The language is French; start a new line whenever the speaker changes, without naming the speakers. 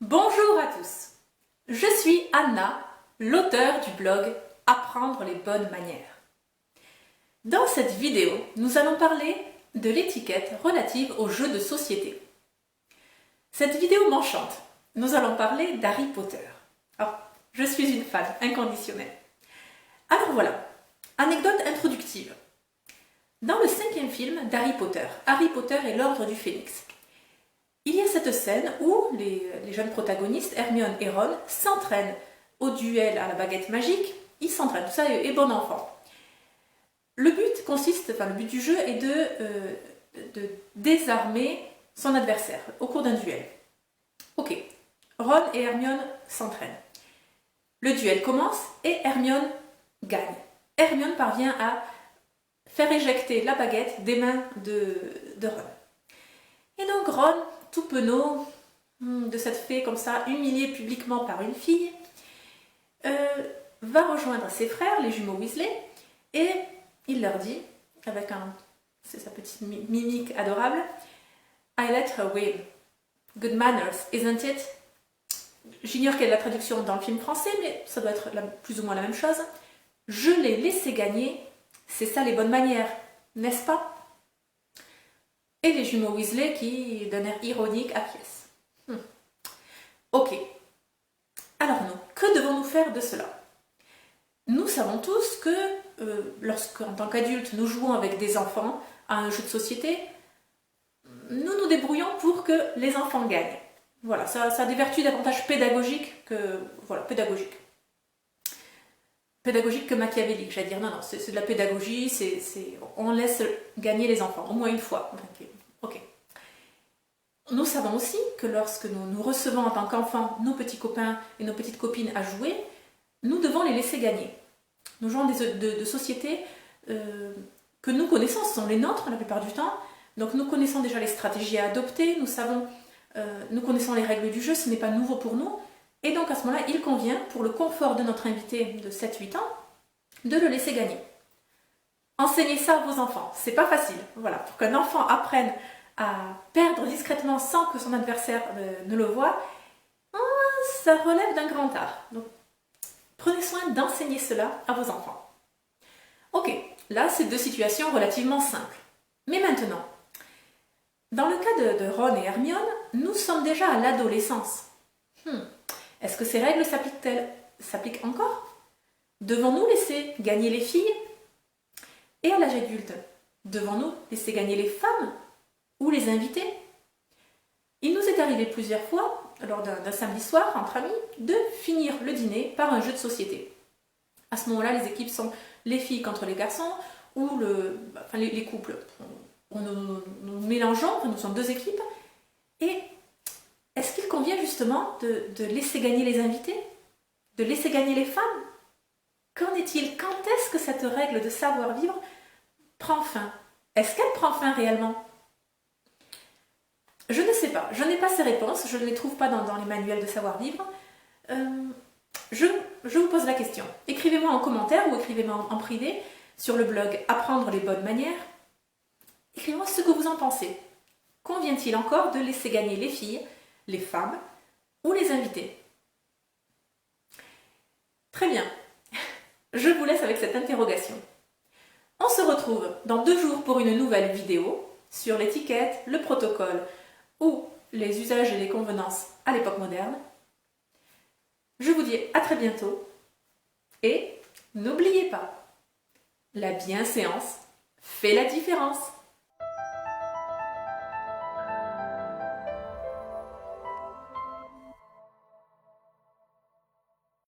Bonjour à tous, je suis Anna, l'auteure du blog Apprendre les bonnes manières. Dans cette vidéo, nous allons parler de l'étiquette relative aux jeux de société. Cette vidéo m'enchante, nous allons parler d'Harry Potter. Alors, je suis une fan inconditionnelle. Alors voilà, anecdote introductive. Dans le 5e film d'Harry Potter, Harry Potter et l'Ordre du Phénix, il y a cette scène où les jeunes protagonistes, Hermione et Ron, s'entraînent au duel à la baguette magique. Ils s'entraînent, tout ça est bon enfant. Le but du jeu est de désarmer son adversaire au cours d'un duel. Ok, Ron et Hermione s'entraînent. Le duel commence et Hermione gagne. Hermione parvient à faire éjecter la baguette des mains de Ron. Et donc Ron, tout penaud de cette fée comme ça, humiliée publiquement par une fille, va rejoindre ses frères, les jumeaux Weasley, et il leur dit, avec c'est sa petite mimique adorable, I let her win. Good manners, isn't it? J'ignore quelle est la traduction dans le film français, mais ça doit être plus ou moins la même chose. Je l'ai laissé gagner, c'est ça les bonnes manières, n'est-ce pas? Et les jumeaux Weasley qui, d'un air ironique, acquiescent. Ok. Alors nous, que devons-nous faire de cela? Nous savons tous que lorsqu'en tant qu'adultes nous jouons avec des enfants à un jeu de société, nous nous débrouillons pour que les enfants gagnent. Voilà, ça a des vertus davantage pédagogiques que... Voilà, pédagogiques. Pédagogique que machiavélique, j'allais dire. Non, c'est de la pédagogie, on laisse gagner les enfants, au moins une fois. Ok. Nous savons aussi que lorsque nous recevons en tant qu'enfants nos petits copains et nos petites copines à jouer, nous devons les laisser gagner. Nous jouons de sociétés que nous connaissons, ce sont les nôtres la plupart du temps, donc nous connaissons déjà les stratégies à adopter, nous connaissons les règles du jeu, ce n'est pas nouveau pour nous, et donc à ce moment-là, il convient, pour le confort de notre invité de 7-8 ans, de le laisser gagner. Enseignez ça à vos enfants, c'est pas facile. Voilà, pour qu'un enfant apprenne à perdre discrètement sans que son adversaire ne le voie, ça relève d'un grand art. Donc, prenez soin d'enseigner cela à vos enfants. Ok, là, c'est deux situations relativement simples. Mais maintenant, dans le cas de Ron et Hermione, nous sommes déjà à l'adolescence. Est-ce que ces règles s'appliquent encore? Devons-nous laisser gagner les filles? Et à l'âge adulte, devons-nous laisser gagner les femmes ou les invités? Il nous est arrivé plusieurs fois, lors d'un samedi soir entre amis, de finir le dîner par un jeu de société. À ce moment-là, les équipes sont les filles contre les garçons ou les couples. Nous mélangeons, nous sommes deux équipes. Et est-ce qu'il convient justement de laisser gagner les invités? De laisser gagner les femmes? Qu'en est-il? Quand est-ce que cette règle de savoir-vivre prend fin? Est-ce qu'elle prend fin réellement? Je ne sais pas, je n'ai pas ces réponses, je ne les trouve pas dans les manuels de savoir-vivre. Je vous pose la question. Écrivez-moi en commentaire ou écrivez-moi en privé sur le blog Apprendre les bonnes manières. Écrivez-moi ce que vous en pensez. Convient-il encore de laisser gagner les filles, les femmes ou les invités? Très bien. Je vous laisse avec cette interrogation. On se retrouve dans 2 jours pour une nouvelle vidéo sur l'étiquette, le protocole ou les usages et les convenances à l'époque moderne. Je vous dis à très bientôt et n'oubliez pas, la bienséance fait la différence.